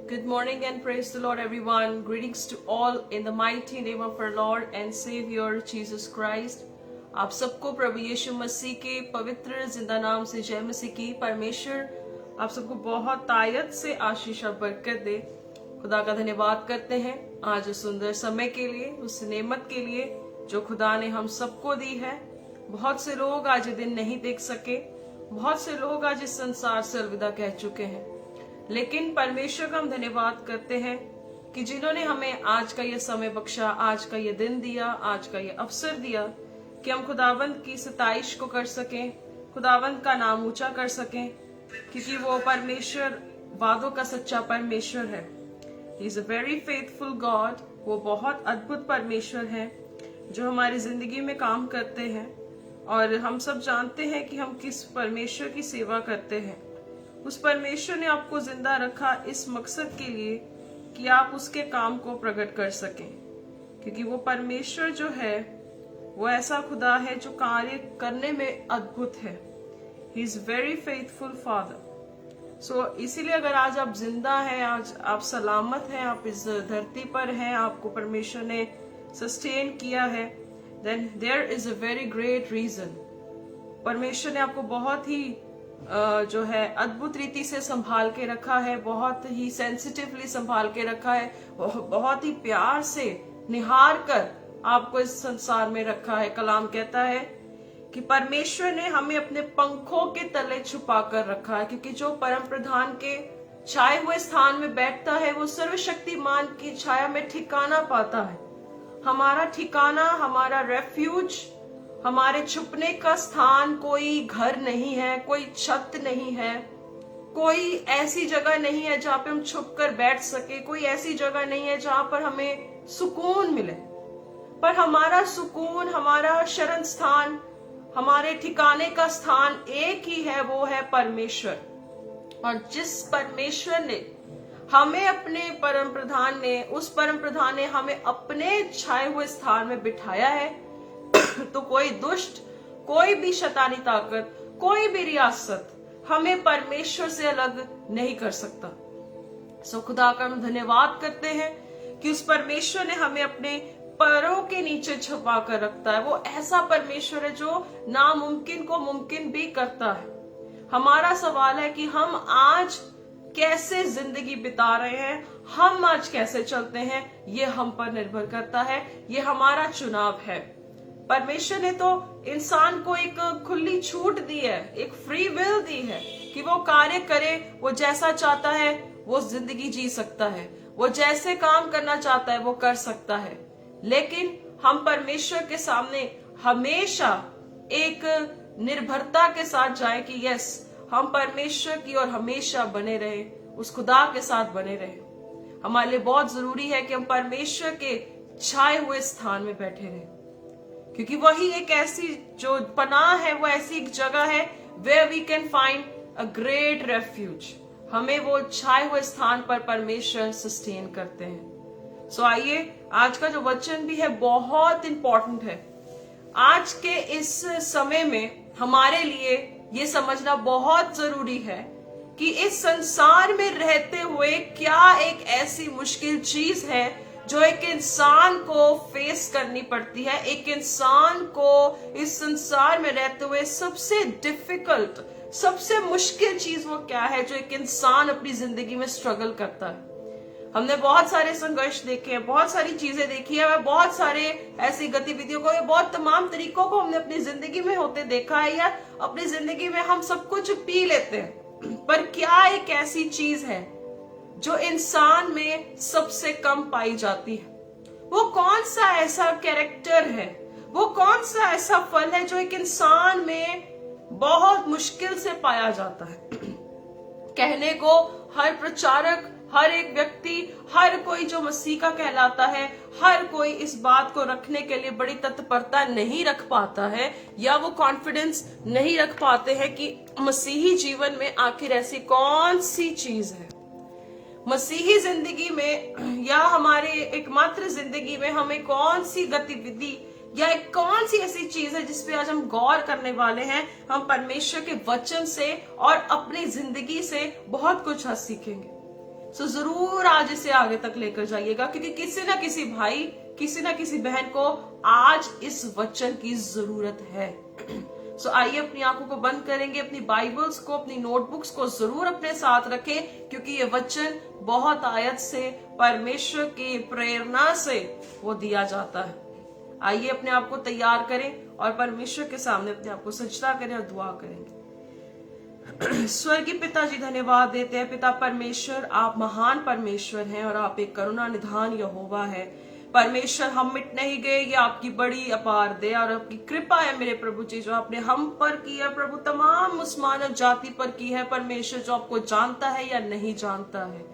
Good morning and praise the Lord, everyone. Greetings to all in the mighty name of our Lord and Savior Jesus Christ. आप सबको प्रभु यीशु मसीह के पवित्र जिंदा नाम से जय मसीह की। परमेश्वर आप सबको बहुत तायत से आशीष और बरकत दे। खुदा का धन्यवाद करते हैं आज उस सुंदर समय के लिए, उस नेमत के लिए जो खुदा ने हम सबको दी है। बहुत से लोग आज दिन नहीं देख सके, बहुत से लोग आज इस संसार से अलविदा कह चुके हैं, लेकिन परमेश्वर का हम धन्यवाद करते हैं कि जिन्होंने हमें आज का ये समय बख्शा, आज का ये दिन दिया, आज का ये अवसर दिया कि हम खुदावंत की सताइश को कर सकें, खुदावंत का नाम ऊंचा कर सकें, क्योंकि वो परमेश्वर वादों का सच्चा परमेश्वर है। He is a very faithful God. वो बहुत अद्भुत परमेश्वर है जो हमारी जिंदगी में काम करते हैं, और हम सब जानते हैं कि हम किस परमेश्वर की सेवा करते हैं। उस परमेश्वर ने आपको जिंदा रखा इस मकसद के लिए कि आप उसके काम को प्रकट कर सकें, क्योंकि वो परमेश्वर जो है वो ऐसा खुदा है जो कार्य करने में अद्भुत है। He is very faithful father. So इसीलिए अगर आज आप जिंदा हैं, आज आप सलामत हैं, आप इस धरती पर हैं, आपको परमेश्वर ने सस्टेन किया है, then there is a very great reason. परमेश्वर ने आपको बहुत ही जो है अद्भुत रीति से संभाल के रखा है, बहुत ही सेंसिटिवली संभाल के रखा है, बहुत ही प्यार से निहार कर आपको इस संसार में रखा है। कलाम कहता है कि परमेश्वर ने हमें अपने पंखों के तले छुपा कर रखा है, क्योंकि जो परम प्रधान के छाए हुए स्थान में बैठता है वो सर्वशक्तिमान की छाया में ठिकाना पाता है। हमारा ठिकाना, हमारा रेफ्यूज, हमारे छुपने का स्थान कोई घर नहीं है, कोई छत नहीं है, कोई ऐसी जगह नहीं है जहां पे हम छुप कर बैठ सके, कोई ऐसी जगह नहीं है जहां पर हमें सुकून मिले। पर हमारा सुकून, हमारा शरण स्थान, हमारे ठिकाने का स्थान एक ही है, वो है परमेश्वर। और जिस परमेश्वर ने हमें अपने परम प्रधान ने, उस परम प्रधान ने हमें अपने छाए हुए स्थान में बिठाया है, तो कोई दुष्ट, कोई भी शैतानी ताकत, कोई भी रियासत हमें परमेश्वर से अलग नहीं कर सकता। सो खुदा का हम धन्यवाद करते हैं कि उस परमेश्वर ने हमें अपने पैरों के नीचे छुपा कर रखता है। वो ऐसा परमेश्वर है जो नामुमकिन को मुमकिन भी करता है। हमारा सवाल है कि हम आज कैसे जिंदगी बिता रहे हैं, हम आज कैसे चलते हैं, ये हम पर निर्भर करता है। ये हमारा चुनाव है। परमेश्वर ने तो इंसान को एक खुली छूट दी है, एक फ्री विल दी है कि वो कार्य करे, वो जैसा चाहता है वो जिंदगी जी सकता है, वो जैसे काम करना चाहता है वो कर सकता है। लेकिन हम परमेश्वर के सामने हमेशा एक निर्भरता के साथ जाएं कि यस, हम परमेश्वर की ओर हमेशा बने रहे, उस खुदा के साथ बने रहे। हमारे लिए बहुत जरूरी है कि हम परमेश्वर के छाए हुए स्थान में बैठे रहें, क्योंकि वही एक ऐसी जो पनाह है, वो ऐसी एक जगह है where we can find a great refuge। हमें वो छाए हुए स्थान पर परमेश्वर सस्टेन करते हैं। सो आइए, आज का जो वचन भी है बहुत इंपॉर्टेंट है। आज के इस समय में हमारे लिए ये समझना बहुत जरूरी है कि इस संसार में रहते हुए क्या एक ऐसी मुश्किल चीज है जो एक इंसान को फेस करनी पड़ती है। एक इंसान को इस संसार में रहते हुए सबसे डिफिकल्ट, सबसे मुश्किल चीज वो क्या है जो एक इंसान अपनी जिंदगी में स्ट्रगल करता है। हमने बहुत सारे संघर्ष देखे हैं, बहुत सारी चीजें देखी है, बहुत सारे ऐसी गतिविधियों को, बहुत तमाम तरीकों को हमने अपनी जिंदगी में होते देखा है, या अपनी जिंदगी में हम सब कुछ पी लेते हैं। पर क्या एक ऐसी चीज है जो इंसान में सबसे कम पाई जाती है? वो कौन सा ऐसा कैरेक्टर है, वो कौन सा ऐसा फल है जो एक इंसान में बहुत मुश्किल से पाया जाता है? कहने को हर प्रचारक, हर एक व्यक्ति, हर कोई जो मसीह का कहलाता है, हर कोई इस बात को रखने के लिए बड़ी तत्परता नहीं रख पाता है, या वो कॉन्फिडेंस नहीं रख पाते हैं कि मसीही जीवन में आखिर ऐसी कौन सी चीज है, मसीही जिंदगी में या हमारे एकमात्र जिंदगी में हमें कौन सी गतिविधि या एक कौन सी ऐसी चीज है जिसपे आज हम गौर करने वाले हैं। हम परमेश्वर के वचन से और अपनी जिंदगी से बहुत कुछ सीखेंगे। सो जरूर आज इसे आगे तक लेकर जाइएगा, क्योंकि किसी ना किसी भाई, किसी ना किसी बहन को आज इस वचन की जरूरत है। सो आइए अपनी आंखों को बंद करेंगे, अपनी बाइबल्स को, अपनी नोटबुक्स को जरूर अपने साथ रखें, क्योंकि ये वचन बहुत आयत से, परमेश्वर की प्रेरणा से वो दिया जाता है। आइए अपने आप को तैयार करें और परमेश्वर के सामने अपने आप को सजदा करें और दुआ करेंगे। स्वर्गीय पिताजी, धन्यवाद देते हैं पिता परमेश्वर, आप महान परमेश्वर हैं और आप एक करुणा निधान यहोवा है। परमेश्वर, हम मिट नहीं गए, ये आपकी बड़ी अपार दया और आपकी कृपा है मेरे प्रभु जी, जो आपने हम पर की है प्रभु, तमाम उस मानव जाति पर की है परमेश्वर, जो आपको जानता है या नहीं जानता है।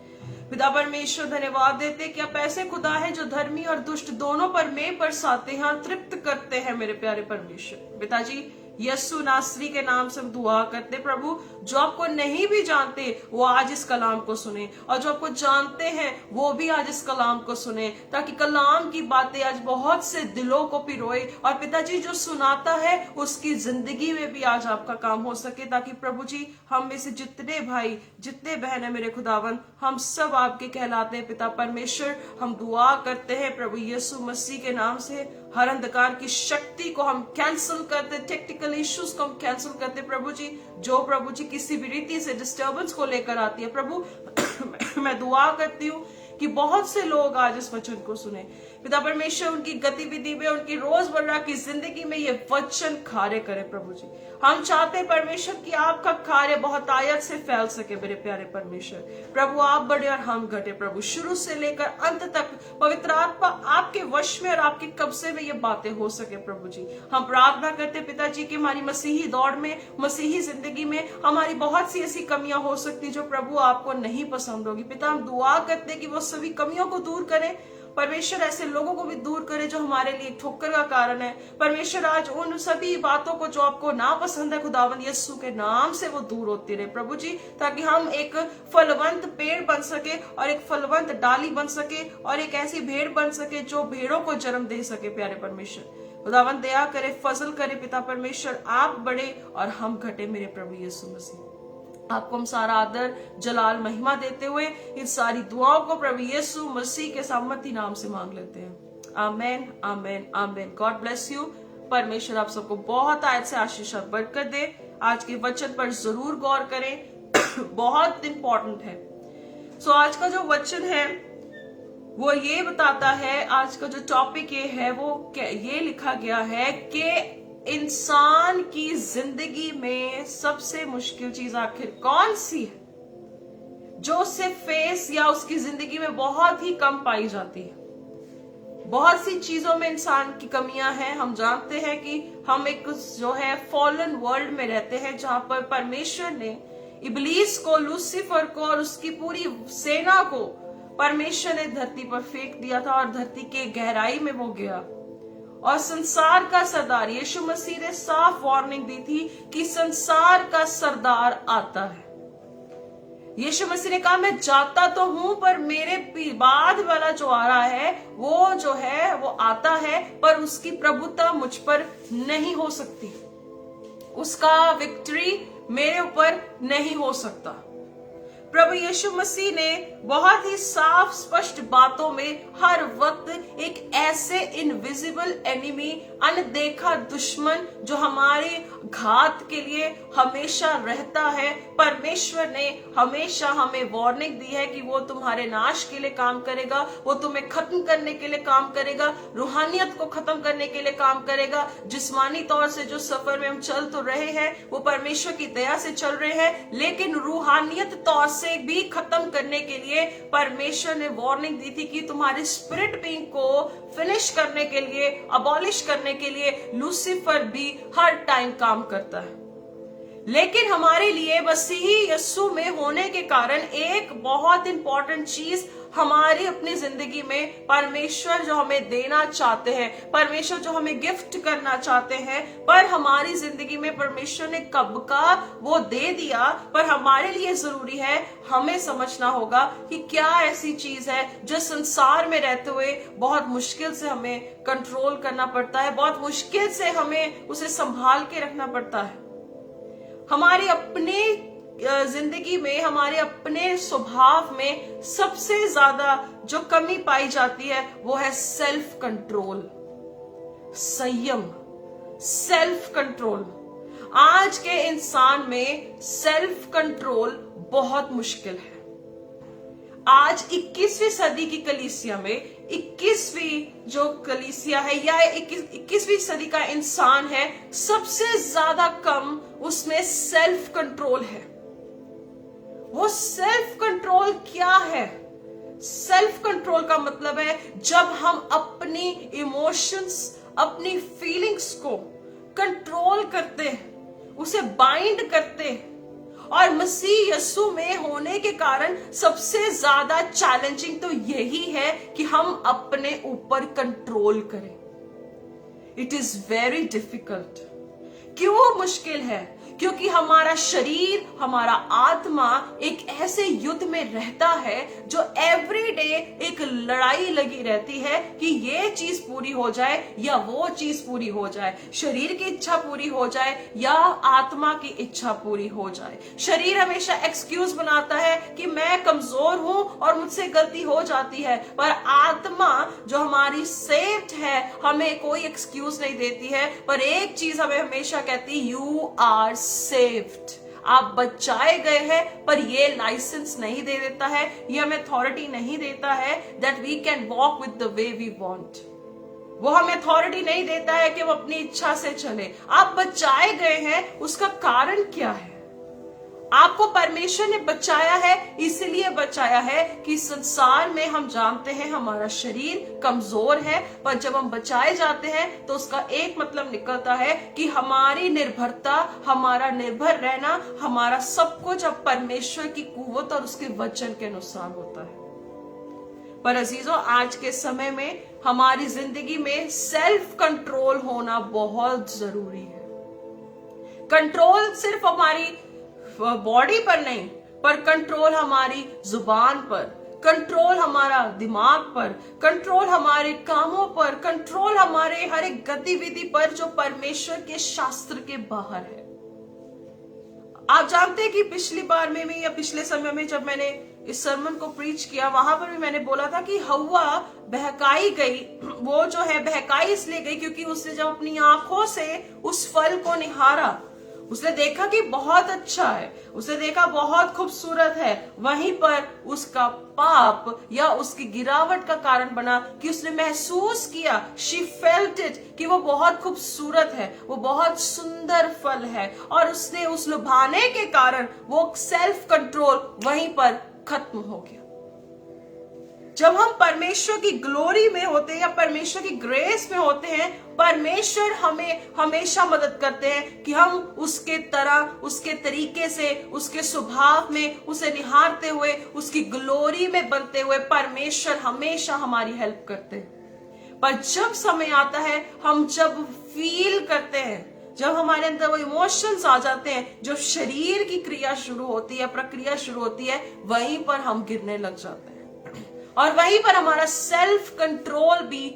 पिता परमेश्वर, धन्यवाद देते कि आप ऐसे खुदा है जो धर्मी और दुष्ट दोनों पर में बरसाते हैं और तृप्त करते हैं मेरे प्यारे परमेश्वर। पिताजी, यस्सु नासरी के नाम से हम दुआ करते प्रभु, जो आपको नहीं भी जानते वो आज इस कलाम को सुने, और जो आपको जानते हैं वो भी आज इस कलाम को सुने, ताकि कलाम की बातें आज बहुत से दिलों को पिरोए, और पिताजी जो सुनाता है उसकी जिंदगी में भी आज आपका काम हो सके, ताकि प्रभु जी हम में से जितने भाई, जितने बहन है मेरे खुदावन, हम सब आपके कहलाते हैं पिता परमेश्वर। हम दुआ करते हैं प्रभु यीशु मसीह के नाम से, हर अंधकार की शक्ति को हम कैंसिल करते, टेक्निकल इश्यूज को हम कैंसिल करते प्रभु जी, जो प्रभु जी किसी भी रीति से डिस्टर्बेंस को लेकर आती है प्रभु। मैं दुआ करती हूँ कि बहुत से लोग आज इस वचन को सुने पिता परमेश्वर, उनकी गतिविधि में, उनकी रोजमर्रा की जिंदगी में ये वचन कार्य करे प्रभु जी। हम चाहते हैं परमेश्वर कि आपका कार्य बहुत आयत से फैल सके मेरे प्यारे परमेश्वर। प्रभु आप बड़े और हम घटे प्रभु, शुरू से लेकर अंत तक पवित्र आत्मा आपके वश में और आपके कब्जे में ये बातें हो सके प्रभु जी। हम प्रार्थना करते पिताजी की हमारी मसीही दौड़ में, मसीही जिंदगी में हमारी बहुत सी ऐसी कमियां हो सकती जो प्रभु आपको नहीं पसंद होगी। पिता हम दुआ करते कि वो सभी कमियों को दूर करें परमेश्वर, ऐसे लोगों को भी दूर करे जो हमारे लिए ठोकर का कारण है परमेश्वर। आज उन सभी बातों को जो आपको ना पसंद है खुदावंद यीशु के नाम से वो दूर होती रहे प्रभु जी, ताकि हम एक फलवंत पेड़ बन सके और एक फलवंत डाली बन सके और एक ऐसी भेड़ बन सके जो भेड़ों को जन्म दे सके। प्यारे परमेश्वर खुदावंद दया करे, फजल करे पिता परमेश्वर, आप बड़े और हम घटे मेरे प्रभु यीशु मसीह। आपको हम सारा आदर, जलाल, महिमा देते हुए इन सारी दुआओं को प्रभु यीशु मसीह के सामर्थी नाम से मांग लेते हैं। Amen, amen, amen. God bless you. परमेश्वर आप सबको बहुत आयत से आशीष और बरकत दे। आज के वचन पर जरूर गौर करें, बहुत इंपॉर्टेंट है। सो आज का जो वचन है वो ये बताता है, आज का जो टॉपिक ये है वो ये लिखा गया है कि इंसान की जिंदगी में सबसे मुश्किल चीज आखिर कौन सी है, जो उससे फेस या उसकी जिंदगी में बहुत ही कम पाई जाती है। बहुत सी चीजों में इंसान की कमियां हैं। हम जानते हैं कि हम एक जो है फॉलन वर्ल्ड में रहते हैं, जहां पर परमेश्वर ने इब्लीस को, लूसीफर को और उसकी पूरी सेना को परमेश्वर ने धरती पर फेंक दिया था, और धरती के गहराई में वो गया, और संसार का सरदार यीशु मसीह ने साफ वार्निंग दी थी कि संसार का सरदार आता है। यीशु मसीह ने कहा मैं जाता तो हूं, पर मेरे बाद वाला जो आ रहा है वो जो है वो आता है, पर उसकी प्रभुता मुझ पर नहीं हो सकती, उसका विक्ट्री मेरे ऊपर नहीं हो सकता। प्रभु यीशु मसीह ने बहुत ही साफ स्पष्ट बातों में हर वक्त एक ऐसे इनविजिबल एनिमी, अनदेखा दुश्मन जो हमारे घात के लिए हमेशा रहता है, परमेश्वर ने हमेशा हमें वार्निंग दी है कि वो तुम्हारे नाश के लिए काम करेगा, वो तुम्हें खत्म करने के लिए काम करेगा, रूहानियत को खत्म करने के लिए काम करेगा। जिस्मानी तौर से जो सफर में हम चल तो रहे हैं वो परमेश्वर की दया से चल रहे हैं, लेकिन रूहानियत तौर से भी खत्म करने के लिए परमेश्वर ने वार्निंग दी थी कि तुम्हारे स्पिरिट बीइंग को फिनिश करने के लिए, अबॉलिश करने के लिए लूसीफर भी हर टाइम काम करता है। लेकिन हमारे लिए मसीही यीशु में होने के कारण एक बहुत इंपॉर्टेंट चीज हमारी अपनी जिंदगी में परमेश्वर जो हमें देना चाहते हैं, परमेश्वर जो हमें गिफ्ट करना चाहते हैं, पर हमारी जिंदगी में परमेश्वर ने कब का वो दे दिया, पर हमारे लिए जरूरी है हमें समझना होगा कि क्या ऐसी चीज है जो संसार में रहते हुए बहुत मुश्किल से हमें कंट्रोल करना पड़ता है, बहुत मुश्किल से हमें उसे संभाल के रखना पड़ता है। हमारी अपने जिंदगी में, हमारे अपने स्वभाव में सबसे ज्यादा जो कमी पाई जाती है वो है सेल्फ कंट्रोल, संयम, सेल्फ कंट्रोल। आज के इंसान में सेल्फ कंट्रोल बहुत मुश्किल है। आज 21वीं सदी की कलीसिया में 21वीं जो कलीसिया है या 21वीं सदी का इंसान है, सबसे ज्यादा कम उसमें सेल्फ कंट्रोल है। वो सेल्फ कंट्रोल क्या है? सेल्फ कंट्रोल का मतलब है जब हम अपनी इमोशंस, अपनी फीलिंग्स को कंट्रोल करते हैं, उसे बाइंड करते हैं। और मसीह यीशु में होने के कारण सबसे ज्यादा चैलेंजिंग तो यही है कि हम अपने ऊपर कंट्रोल करें। It is very difficult. क्यों मुश्किल है? क्योंकि हमारा शरीर, हमारा आत्मा एक ऐसे युद्ध में रहता है जो एवरीडे एक लड़ाई लगी रहती है कि ये चीज पूरी हो जाए या वो चीज पूरी हो जाए, शरीर की इच्छा पूरी हो जाए या आत्मा की इच्छा पूरी हो जाए। शरीर हमेशा एक्सक्यूज बनाता है कि मैं कमजोर हूं और मुझसे गलती हो जाती है, पर आत्मा जो हमारी सेव्ड है हमें कोई एक्सक्यूज नहीं देती है, पर एक चीज हमें हमेशा कहती, यू आर सेव्ड, आप बचाए गए हैं। पर ये लाइसेंस नहीं दे देता है, ये हमें अथॉरिटी नहीं देता है that we can walk with the way we want. वो हमें अथॉरिटी नहीं देता है कि हम अपनी इच्छा से चले। आप बचाए गए हैं, उसका कारण क्या है? आपको परमेश्वर ने बचाया है, इसलिए बचाया है कि संसार में हम जानते हैं हमारा शरीर कमजोर है, पर जब हम बचाए जाते हैं तो उसका एक मतलब निकलता है कि हमारी निर्भरता, हमारा निर्भर रहना, हमारा सब कुछ अब परमेश्वर की कुव्वत और उसके वचन के अनुसार होता है। पर अजीजों, आज के समय में हमारी जिंदगी में सेल्फ कंट्रोल होना बहुत जरूरी है। कंट्रोल सिर्फ हमारी बॉडी पर नहीं, पर कंट्रोल हमारी जुबान पर, कंट्रोल हमारा दिमाग पर, कंट्रोल हमारे कामों पर, कंट्रोल हमारे हर एक गतिविधि पर जो परमेश्वर के शास्त्र के बाहर है। आप जानते हैं कि पिछली बार में भी या पिछले समय में जब मैंने इस सरमन को प्रीच किया, वहां पर भी मैंने बोला था कि हव्वा बहकाई गई। वो जो है बहकाई इसलिए गई क्योंकि उसने जब अपनी आंखों से उस फल को निहारा, उसने देखा कि बहुत अच्छा है, उसने देखा बहुत खूबसूरत है, वहीं पर उसका पाप या उसकी गिरावट का कारण बना कि उसने महसूस किया, शी फेल्ट इट, कि वो बहुत खूबसूरत है, वो बहुत सुंदर फल है, और उसने उस लुभाने के कारण वो सेल्फ कंट्रोल वहीं पर खत्म हो गया। जब हम परमेश्वर की ग्लोरी में होते हैं या परमेश्वर की ग्रेस में होते हैं, परमेश्वर हमें हमेशा मदद करते हैं कि हम उसके तरह, उसके तरीके से, उसके स्वभाव में उसे निहारते हुए, उसकी ग्लोरी में बनते हुए परमेश्वर हमेशा हमारी हेल्प करते हैं। पर जब समय आता है, हम जब फील करते हैं, जब हमारे अंदर वो इमोशंस आ जाते हैं, जब शरीर की क्रिया शुरू होती है, प्रक्रिया शुरू होती है, वहीं पर हम गिरने लग जाते हैं और वहीं पर हमारा सेल्फ कंट्रोल भी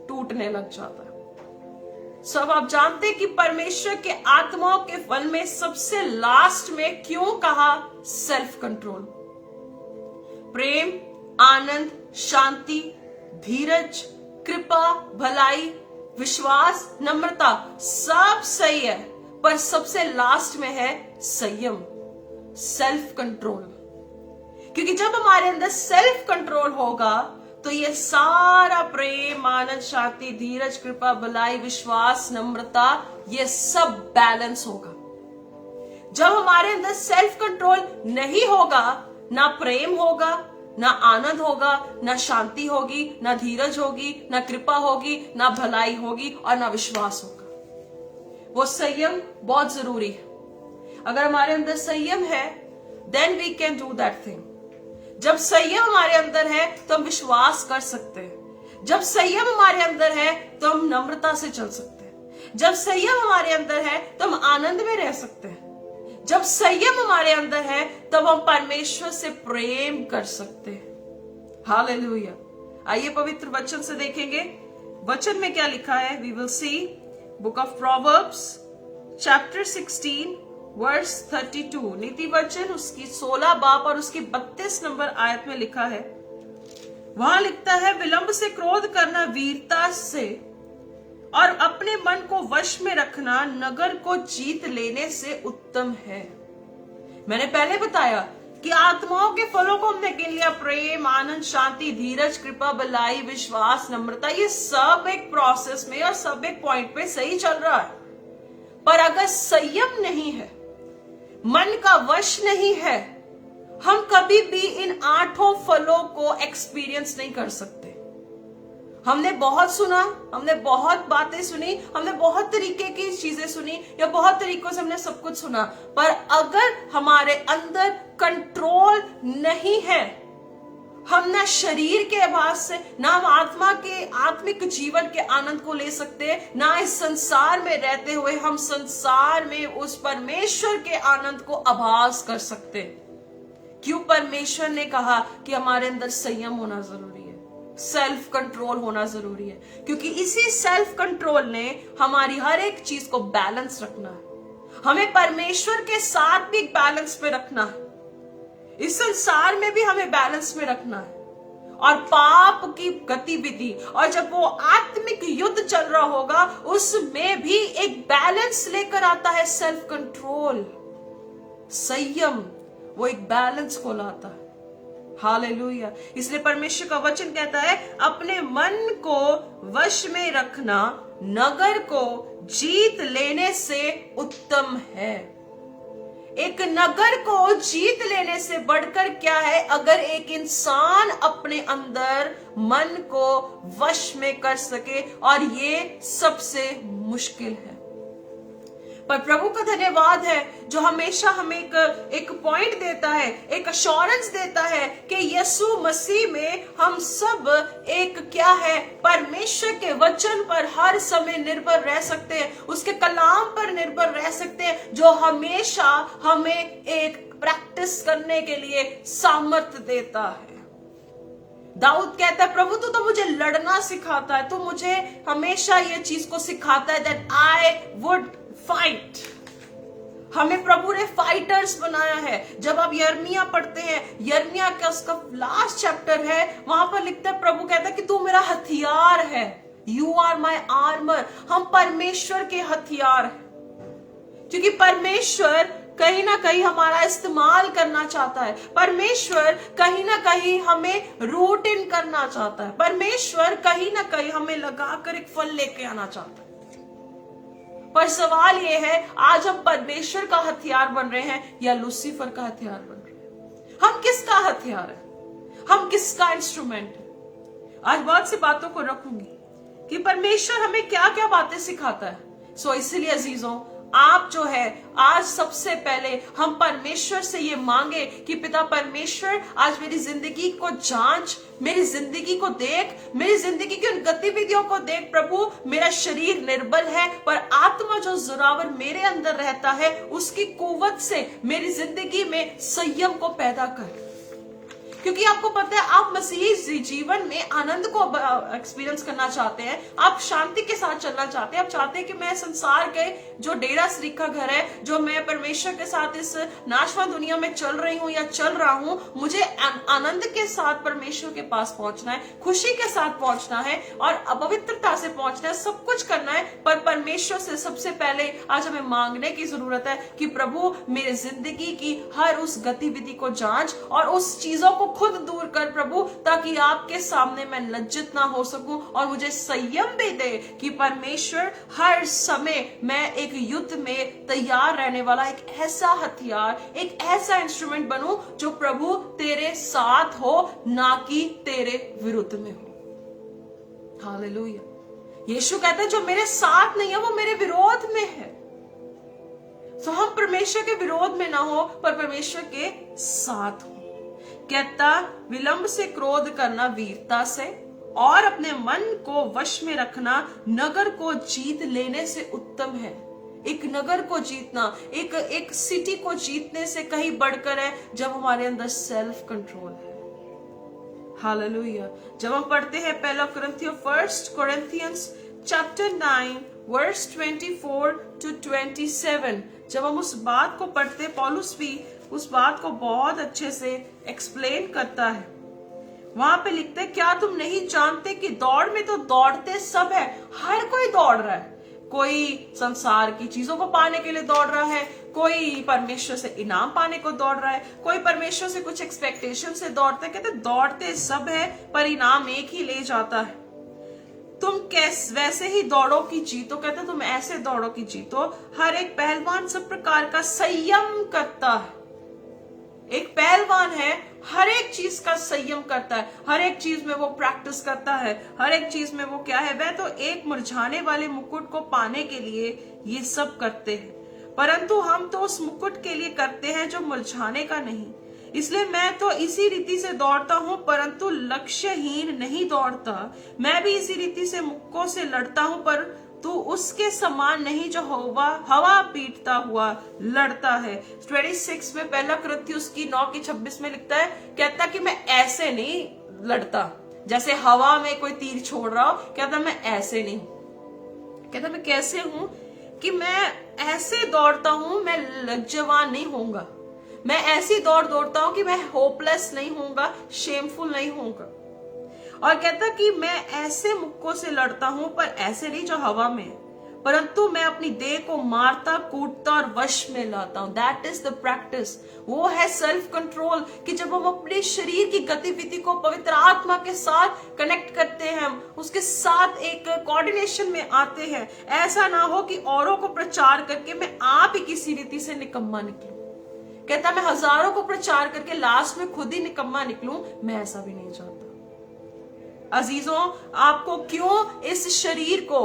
टूटने लग जाता है। सब आप जानते हैं कि परमेश्वर के आत्माओं के फल में सबसे लास्ट में क्यों कहा सेल्फ कंट्रोल? प्रेम, आनंद, शांति, धीरज, कृपा, भलाई, विश्वास, नम्रता, सब सही है, पर सबसे लास्ट में है संयम, सेल्फ कंट्रोल। क्योंकि जब हमारे अंदर सेल्फ कंट्रोल होगा तो ये सारा प्रेम, आनंद, शांति, धीरज, कृपा, भलाई, विश्वास, नम्रता, ये सब बैलेंस होगा। जब हमारे अंदर सेल्फ कंट्रोल नहीं होगा, ना प्रेम होगा, ना आनंद होगा, ना शांति होगी, ना धीरज होगी, ना कृपा होगी, ना भलाई होगी और ना विश्वास होगा। वो संयम बहुत जरूरी है। अगर हमारे अंदर संयम है, then we can do that thing. जब संयम हमारे अंदर है तो हम विश्वास कर सकते हैं। जब संयम हमारे अंदर है तो हम नम्रता से चल सकते हैं। जब संयम हमारे अंदर है तो हम आनंद में रह सकते हैं। जब संयम हमारे अंदर है तब हम परमेश्वर से प्रेम कर सकते हैं। हालेलुया। आइए पवित्र वचन से देखेंगे, वचन में क्या लिखा है। We will see book of Proverbs chapter 16 verse 32, नीति वचन उसकी 16 बाब और उसकी 32 नंबर आयत में लिखा है, वहां लिखता है, विलंब से क्रोध करना वीरता से और अपने मन को वश में रखना नगर को जीत लेने से उत्तम है। मैंने पहले बताया कि आत्माओं के फलों को हमने गिन लिया, प्रेम, आनंद, शांति, धीरज, कृपा, भलाई, विश्वास, नम्रता, ये सब एक प्रोसेस में और सब एक पॉइंट पे सही चल रहा है। पर अगर संयम नहीं है, मन का वश नहीं है, हम कभी भी इन 8 फलों को एक्सपीरियंस नहीं कर सकते। हमने बहुत सुना, हमने बहुत बातें सुनी, हमने बहुत तरीके की चीजें सुनी या बहुत तरीकों से हमने सब कुछ सुना, पर अगर हमारे अंदर कंट्रोल नहीं है, हम ना शरीर के आवाज से, ना हम आत्मा के आत्मिक जीवन के आनंद को ले सकते, ना इस संसार में रहते हुए हम संसार में उस परमेश्वर के आनंद को आभास कर सकते। क्यों परमेश्वर ने कहा कि हमारे अंदर संयम होना जरूरी है, सेल्फ कंट्रोल होना जरूरी है, क्योंकि इसी सेल्फ कंट्रोल ने हमारी हर एक चीज को बैलेंस रखना है। हमें परमेश्वर के साथ भी बैलेंस में रखना है, इस संसार में भी हमें बैलेंस में रखना है, और पाप की गतिविधि और जब वो आत्मिक युद्ध चल रहा होगा उसमें भी एक बैलेंस लेकर आता है। सेल्फ कंट्रोल, संयम, वो एक बैलेंस को लाता है। हालेलुया। इसलिए परमेश्वर का वचन कहता है, अपने मन को वश में रखना नगर को जीत लेने से उत्तम है। एक नगर को जीत लेने से बढ़कर क्या है, अगर एक इंसान अपने अंदर मन को वश में कर सके, और ये सबसे मुश्किल है। पर प्रभु का धन्यवाद है जो हमेशा हमें एक पॉइंट देता है, एक अश्योरेंस देता है कि यीशु मसीह में हम सब एक क्या है, परमेश्वर के वचन पर हर समय निर्भर रह सकते हैं, उसके कलाम पर निर्भर रह सकते हैं, जो हमेशा हमें एक प्रैक्टिस करने के लिए सामर्थ्य देता है। दाऊद कहता है, प्रभु तू तो मुझे लड़ना सिखाता है, तू मुझे हमेशा ये चीज को सिखाता है, दैट आई वुड फाइट। हमें प्रभु ने फाइटर्स बनाया है। जब आप यिर्मयाह पढ़ते हैं, यिर्मयाह का उसका लास्ट चैप्टर है, वहां पर लिखता है, प्रभु कहता है कि तू मेरा हथियार है, यू आर माई आर्मर। हम परमेश्वर के हथियार हैं, क्योंकि परमेश्वर कहीं ना कहीं हमारा इस्तेमाल करना चाहता है। परमेश्वर कहीं ना कहीं हमें रूट इन करना चाहता है। परमेश्वर कहीं ना कहीं हमें लगाकर एक फल लेके आना चाहता है। पर सवाल यह है, आज हम परमेश्वर का हथियार बन रहे हैं या लूसीफर का हथियार बन रहे हैं? हम किसका हथियार है? हम किसका इंस्ट्रूमेंट है? आज बहुत सी बातों को रखूंगी कि परमेश्वर हमें क्या क्या बातें सिखाता है। सो इसलिए अजीजों, आप जो है आज सबसे पहले हम परमेश्वर से ये मांगे कि पिता परमेश्वर, आज मेरी जिंदगी को जांच, मेरी जिंदगी को देख, मेरी जिंदगी की उन गतिविधियों को देख। प्रभु, मेरा शरीर निर्बल है, पर आत्मा जो जोरावर मेरे अंदर रहता है, उसकी कुव्वत से मेरी जिंदगी में संयम को पैदा कर। क्योंकि आपको पता है, आप मसीही जीवन में आनंद को एक्सपीरियंस करना चाहते हैं, आप शांति के साथ चलना चाहते हैं, आप चाहते हैं कि मैं संसार के जो डेरा सरीखा घर है, जो मैं परमेश्वर के साथ इस नाशवान दुनिया में चल रही हूं या चल रहा हूं, मुझे आनंद के साथ परमेश्वर के पास पहुंचना है, खुशी के साथ पहुंचना है और अपवित्रता से पहुंचना है, सब कुछ करना है। पर परमेश्वर से सबसे पहले आज हमें मांगने की जरूरत है कि प्रभु, मेरी जिंदगी की हर उस गतिविधि को जांच और उस चीजों को खुद दूर कर प्रभु, ताकि आपके सामने मैं लज्जित ना हो सकूं, और मुझे संयम भी दे कि परमेश्वर हर समय मैं एक युद्ध में तैयार रहने वाला एक ऐसा हथियार, एक ऐसा इंस्ट्रूमेंट बनूं जो प्रभु तेरे साथ हो, ना कि तेरे विरुद्ध में हो। हालेलुया। यीशु कहता है, जो मेरे साथ नहीं है वो मेरे विरोध में है। तो हम परमेश्वर के विरोध में ना हो, पर परमेश्वर के साथ हो। कहता, विलंब से क्रोध करना वीरता से और अपने मन को वश में रखना नगर को जीत लेने से उत्तम है। एक नगर को जीतना, एक सिटी को जीतने से कहीं बढ़कर है जब हमारे अंदर सेल्फ कंट्रोल है। हालेलुया। जब हम पढ़ते हैं पहला कुरिन्थियों, 1 Corinthians chapter 9 verse 24 to 27, जब हम उस बात को पढ़ते, पौलुस भी उस बात को बहुत अच्छे से एक्सप्लेन करता है। वहां पे लिखते हैं, क्या तुम नहीं जानते कि दौड़ में तो दौड़ते सब है, हर कोई दौड़ रहा है। कोई संसार की चीजों को पाने के लिए दौड़ रहा है, कोई परमेश्वर से इनाम पाने को दौड़ रहा है, कोई परमेश्वर से कुछ एक्सपेक्टेशन से दौड़ते। कहते दौड़ते सब है पर इनाम एक ही ले जाता है। तुम वैसे ही दौड़ो कि जीतो। कहते तुम ऐसे दौड़ो कि जीतो। हर एक पहलवान सब प्रकार का संयम करता है। एक पहलवान है, हर एक चीज का संयम करता है, हर एक चीज में वो प्रैक्टिस करता है, हर एक चीज में वो क्या है, वह तो एक मुरझाने वाले मुकुट को पाने के लिए ये सब करते हैं, परंतु हम तो उस मुकुट के लिए करते हैं जो मुरझाने का नहीं। इसलिए मैं तो इसी रीति से दौड़ता हूं, परंतु लक्ष्यहीन नहीं दौड़ता। मैं भी इसी रीति से मुक्कों से लड़ता हूं, पर तू उसके समान नहीं जो हवा पीटता हुआ लड़ता है। 26 में पहला कुरिन्थियों की 9:26 में लिखता है, कहता कि मैं ऐसे नहीं लड़ता जैसे हवा में कोई तीर छोड़ रहा हो। कहता मैं ऐसे नहीं, कहता मैं कैसे हूं कि मैं ऐसे दौड़ता हूं, मैं लज्जावान नहीं होऊंगा। मैं ऐसी दौड़ दौड़ता हूं कि मैं होपलेस नहीं होऊंगा, शेमफुल नहीं होऊंगा। और कहता कि मैं ऐसे मुक्कों से लड़ता हूं, पर ऐसे नहीं जो हवा में, परंतु मैं अपनी देह को मारता, कूटता और वश में लाता हूं। That is the practice. वो है सेल्फ कंट्रोल, कि जब हम अपने शरीर की गतिविधि को पवित्र आत्मा के साथ कनेक्ट करते हैं, हम उसके साथ एक कोऑर्डिनेशन में आते हैं। ऐसा ना हो कि औरों को प्रचार करके मैं आप ही किसी रीति से निकम्मा निकलूं। कहता मैं हजारों को प्रचार करके लास्ट में खुद ही निकम्मा निकलूं, मैं ऐसा भी नहीं चाहता। अजीजों, आपको क्यों इस शरीर को,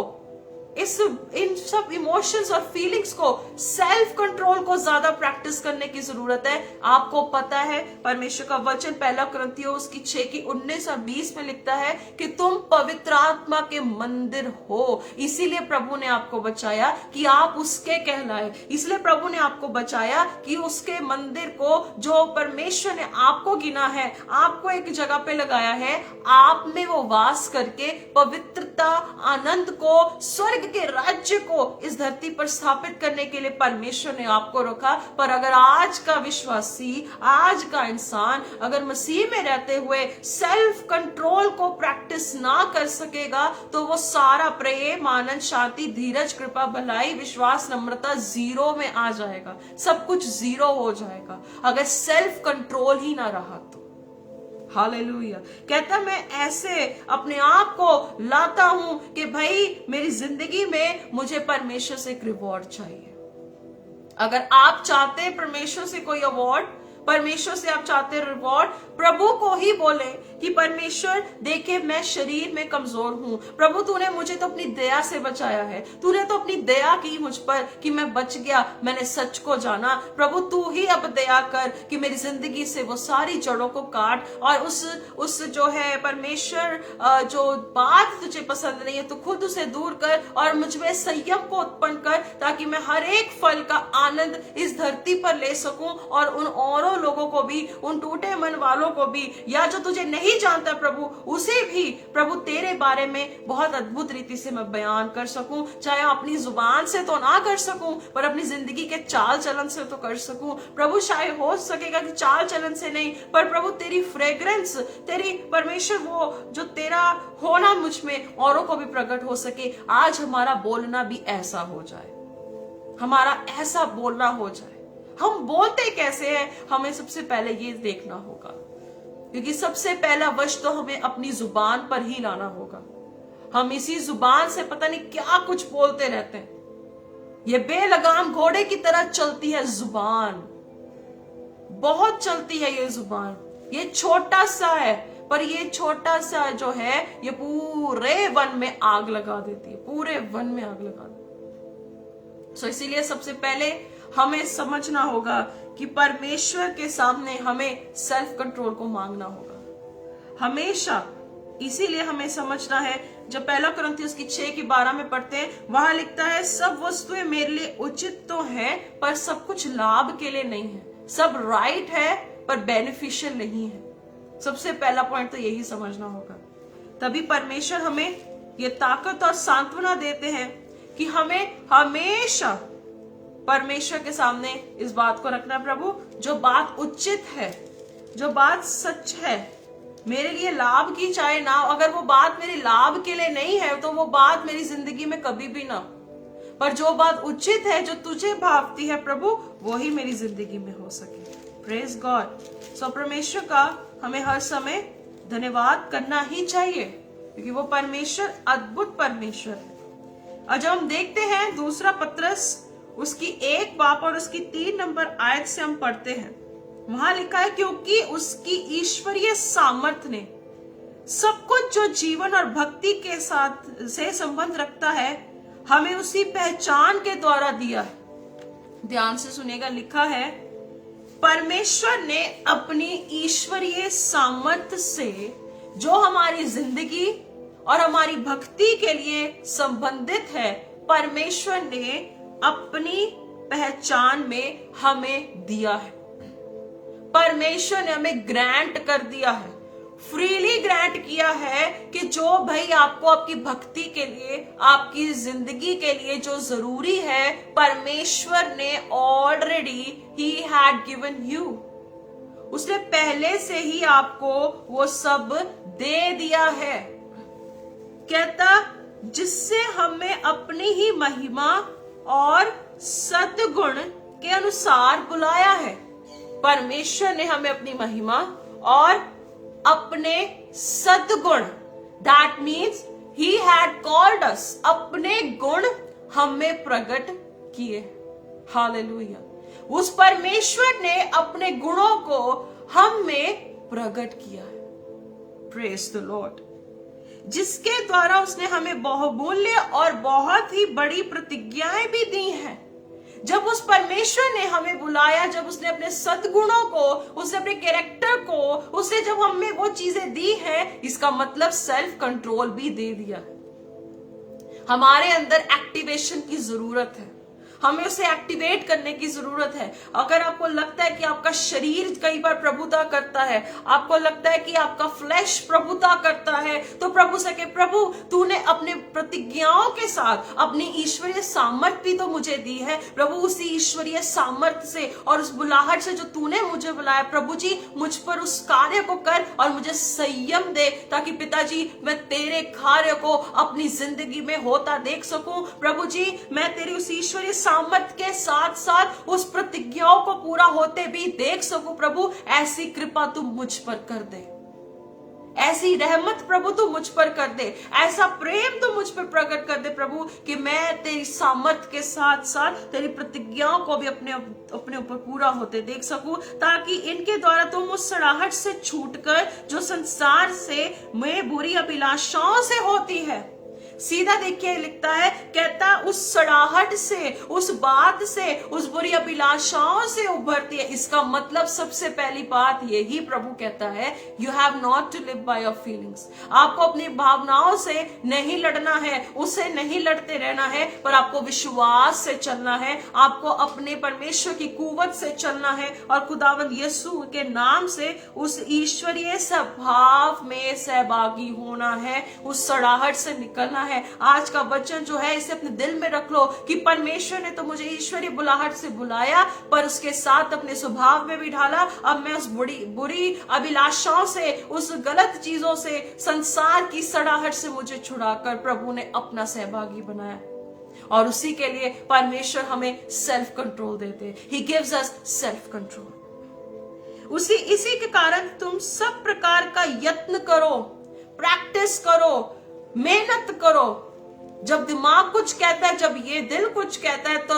इन सब इमोशंस और फीलिंग्स को, सेल्फ कंट्रोल को ज्यादा प्रैक्टिस करने की जरूरत है? आपको पता है परमेश्वर का वचन पहला कुरिन्थियों 6:19 और 20 में लिखता है कि तुम पवित्र आत्मा के मंदिर हो। इसीलिए प्रभु ने आपको बचाया कि आप उसके कहलाए। इसलिए प्रभु ने आपको बचाया कि उसके मंदिर को, जो परमेश्वर ने आपको गिना है, आपको एक जगह पे लगाया है, आप में वो वास करके पवित्रता, आनंद को, स्वर्ग के राज्य को इस धरती पर स्थापित करने के लिए परमेश्वर ने आपको रखा। पर अगर आज का विश्वासी, आज का इंसान अगर मसीह में रहते हुए सेल्फ कंट्रोल को प्रैक्टिस ना कर सकेगा, तो वो सारा प्रेम, आनंद, शांति, धीरज, कृपा, भलाई, विश्वास, नम्रता जीरो में आ जाएगा। सब कुछ जीरो हो जाएगा अगर सेल्फ कंट्रोल ही ना रहा तो। हालेलुया। कहता मैं ऐसे अपने आप को लाता हूं कि भाई मेरी जिंदगी में मुझे परमेश्वर से एक रिवॉर्ड चाहिए। अगर आप चाहते हैं परमेश्वर से कोई अवार्ड, परमेश्वर से आप चाहते हैं रिवॉर्ड, प्रभु को ही बोले कि परमेश्वर देखे मैं शरीर में कमजोर हूं, प्रभु तूने मुझे तो अपनी दया से बचाया है, तूने तो अपनी दया की मुझ पर कि मैं बच गया, मैंने सच को जाना। प्रभु तू ही अब दया कर कि मेरी जिंदगी से वो सारी जड़ों को काट, और उस जो है परमेश्वर जो बात तुझे पसंद नहीं है तो खुद उसे दूर कर, और मुझ में संयम को उत्पन्न कर, ताकि मैं हर एक फल का आनंद इस धरती पर ले सकूं, और उन औरों लोगों को भी, उन टूटे मन वालों को भी, या जो तुझे नहीं जानता प्रभु, उसे भी प्रभु तेरे बारे में बहुत अद्भुत रीति से मैं बयान कर सकूं। चाहे अपनी जुबान से तो ना कर सकूं, पर अपनी जिंदगी के चाल चलन से तो कर सकूं। प्रभु शायद हो सकेगा कि चाल चलन से नहीं, पर प्रभु तेरी फ्रेग्रेंस, तेरी परमेश्वर वो जो तेरा होना मुझ में औरों को भी प्रकट हो सके। आज हमारा बोलना भी ऐसा हो जाए, हमारा ऐसा बोलना हो जाए। हम बोलते कैसे हैं, हमें सबसे पहले ये देखना होगा, क्योंकि सबसे पहला वश तो हमें अपनी जुबान पर ही लाना होगा। हम इसी जुबान से पता नहीं क्या कुछ बोलते रहते हैं। ये बेलगाम घोड़े की तरह चलती है जुबान, बहुत चलती है ये जुबान। ये छोटा सा है, पर ये छोटा सा जो है ये पूरे वन में आग लगा देती है, पूरे वन में आग लगा देती है। इसीलिए सबसे पहले हमें समझना होगा कि परमेश्वर के सामने हमें सेल्फ कंट्रोल को मांगना होगा हमेशा। इसीलिए हमें समझना है, जब पहला कुरिन्थियों 6:12 में पढ़ते हैं, वहां लिखता है सब वस्तुएं मेरे लिए उचित तो है, पर सब कुछ लाभ के लिए नहीं है। सब राइट है पर बेनिफिशियल नहीं है। सबसे पहला पॉइंट तो यही समझना होगा। तभी परमेश्वर हमें ये ताकत और सांत्वना देते हैं कि हमें हमेशा परमेश्वर के सामने इस बात को रखना, प्रभु जो बात उचित है, जो बात सच है, मेरे लिए लाभ की चाहे ना, अगर वो बात मेरे लाभ के लिए नहीं है तो वो बात मेरी जिंदगी में कभी भी ना, पर जो बात उचित है, जो तुझे भावती है प्रभु, वो ही मेरी जिंदगी में हो सके। Praise God. सो परमेश्वर का हमें हर समय धन्यवाद करना ही चाहिए, क्योंकि वो परमेश्वर अद्भुत परमेश्वर है। और जब हम देखते हैं दूसरा पत्रस उसकी 1 बाप और उसकी 3 नंबर आयत से हम पढ़ते हैं, वहां लिखा है, क्योंकि उसकी ईश्वरीय सामर्थ्य ने सब कुछ जो जीवन और भक्ति के साथ से संबंध रखता है हमें उसी पहचान के द्वारा दिया है। ध्यान से सुनिएगा, लिखा है परमेश्वर ने अपनी ईश्वरीय सामर्थ्य से जो हमारी जिंदगी और हमारी भक्ति के लिए संबंधित है, परमेश्वर ने अपनी पहचान में हमें दिया है। परमेश्वर ने हमें ग्रांट कर दिया है, फ्रीली ग्रांट किया है कि जो भाई आपको आपकी भक्ति के लिए, आपकी जिंदगी के लिए जो जरूरी है, परमेश्वर ने already he had given you, उसने पहले से ही आपको वो सब दे दिया है। कहता जिससे हमें अपनी ही महिमा और सद्गुण के अनुसार बुलाया है। परमेश्वर ने हमें अपनी महिमा और अपने सद्गुण, that means he had called us, अपने गुण हमें प्रकट किए। हालेलुया। उस परमेश्वर ने अपने गुणों को हम में प्रकट किया है। Praise the Lord. जिसके द्वारा उसने हमें बहुमूल्य और बहुत ही बड़ी प्रतिज्ञाएं भी दी हैं। जब उस परमेश्वर ने हमें बुलाया, जब उसने अपने सद्गुणों को, उसने अपने कैरेक्टर को, उसने जब हमें वो चीजें दी हैं, इसका मतलब सेल्फ कंट्रोल भी दे दिया। हमारे अंदर एक्टिवेशन की जरूरत है, हमें उसे एक्टिवेट करने की जरूरत है। अगर आपको लगता है कि आपका शरीर कई बार प्रभुता करता है, आपको लगता है कि आपका फ्लैश प्रभुता करता है, तो प्रभु से कहे, प्रभु तूने अपने प्रतिज्ञाओं के साथ अपनी ईश्वरीय सामर्थ भी तो मुझे दी है। प्रभु उसी ईश्वरीय सामर्थ से और उस बुलाहट से जो तूने मुझे बुलाया, प्रभु जी मुझ पर उस कार्य को कर और मुझे संयम दे, ताकि पिताजी मैं तेरे कार्य को अपनी जिंदगी में होता देख सकूं। प्रभु जी मैं तेरी उस ईश्वरीय सामर्थ के साथ साथ उस प्रतिज्ञाओं को पूरा होते भी देख सकूं। प्रभु ऐसी कृपा तू मुझ पर कर दे, ऐसी रहमत प्रभु तू मुझ पर कर दे, ऐसा प्रेम तू मुझ पर प्रकट कर दे प्रभु, कि मैं तेरी सामर्थ के साथ साथ तेरी प्रतिज्ञाओं को भी अपने ऊपर पूरा होते देख सकूं, ताकि इनके द्वारा तुम उस सड़ाहट से छूटकर जो संसार से में बुरी अभिलाषाओं से होती है। सीधा देखिए लिखता है, कहता उस सड़ाहट से, उस बात से, उस बुरी अभिलाषाओं से उभरती है। इसका मतलब सबसे पहली बात यही प्रभु कहता है, you have not to live by your feelings. आपको अपनी भावनाओं से नहीं लड़ना है, उससे नहीं लड़ते रहना है, पर आपको विश्वास से चलना है, आपको अपने परमेश्वर की कुवत से चलना है और खुदावंद यीशु के नाम से उस ईश्वरीय स्वभाव में सहभागी होना है, उस सड़ाहट से निकलना है। आज का वचन जो है इसे अपने दिल में रख लो कि परमेश्वर ने तो मुझे ईश्वरीय बुलाहट से बुलाया, पर उसके साथ अपने स्वभाव में भी ढाला। अब मैं उस बुरी अभिलाषाओं से, उस गलत चीजों से, संसार की सड़ाहट से मुझे छुड़ाकर प्रभु ने अपना सहभागी बनाया। और उसी के लिए परमेश्वर हमें सेल्फ कंट्रोल देते, he gives us self control. इसी के कारण तुम सब प्रकार का यत्न करो, प्रैक्टिस करो, मेहनत करो। जब दिमाग कुछ कहता है, जब ये दिल कुछ कहता है, तो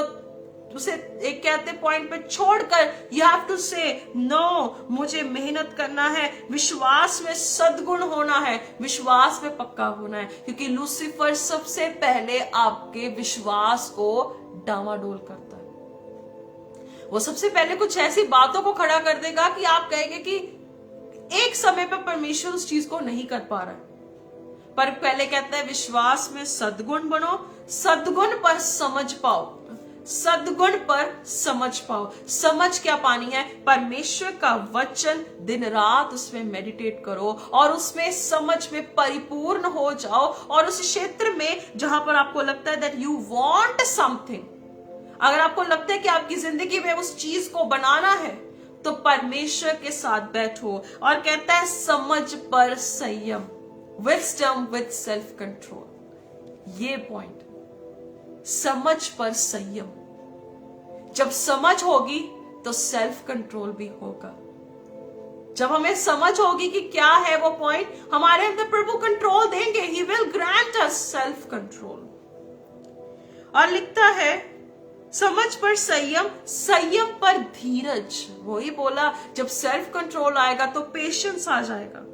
उसे एक कहते पॉइंट पे छोड़कर यू हैव टू से नो, मुझे मेहनत करना है, विश्वास में सद्गुण होना है, विश्वास में पक्का होना है, क्योंकि लूसीफर सबसे पहले आपके विश्वास को डामाडोल करता है। वो सबसे पहले कुछ ऐसी बातों को खड़ा कर देगा कि आप कहेंगे कि एक समय पर परमेश्वर उस चीज को नहीं कर पा रहा है, पर पहले कहता है विश्वास में सद्गुण बनो, सद्गुण पर समझ पाओ, सद्गुण पर समझ पाओ। समझ क्या पानी है? परमेश्वर का वचन, दिन रात उसमें मेडिटेट करो और उसमें समझ में परिपूर्ण हो जाओ। और उस क्षेत्र में जहां पर आपको लगता है दैट यू वांट समथिंग, अगर आपको लगता है कि आपकी जिंदगी में उस चीज को बनाना है, तो परमेश्वर के साथ बैठो। और कहता है समझ पर संयम, विजडम विद सेल्फ कंट्रोल। ये पॉइंट, समझ पर संयम। जब समझ होगी तो सेल्फ कंट्रोल भी होगा। जब हमें समझ होगी कि क्या है वो पॉइंट, हमारे अंदर प्रभु कंट्रोल देंगे। He will grant us self control. और लिखता है समझ पर संयम, संयम पर धीरज। वही बोला, जब सेल्फ कंट्रोल आएगा तो पेशेंस आ जाएगा।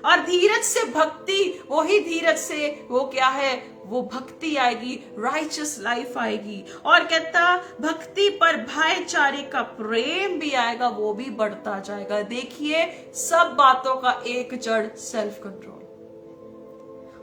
और धीरज से भक्ति, वही धीरज से वो क्या है, वो भक्ति आएगी, राइचस लाइफ आएगी। और कहता भक्ति पर भाईचारे का प्रेम भी आएगा, वो भी बढ़ता जाएगा। देखिए, सब बातों का एक जड़ सेल्फ कंट्रोल।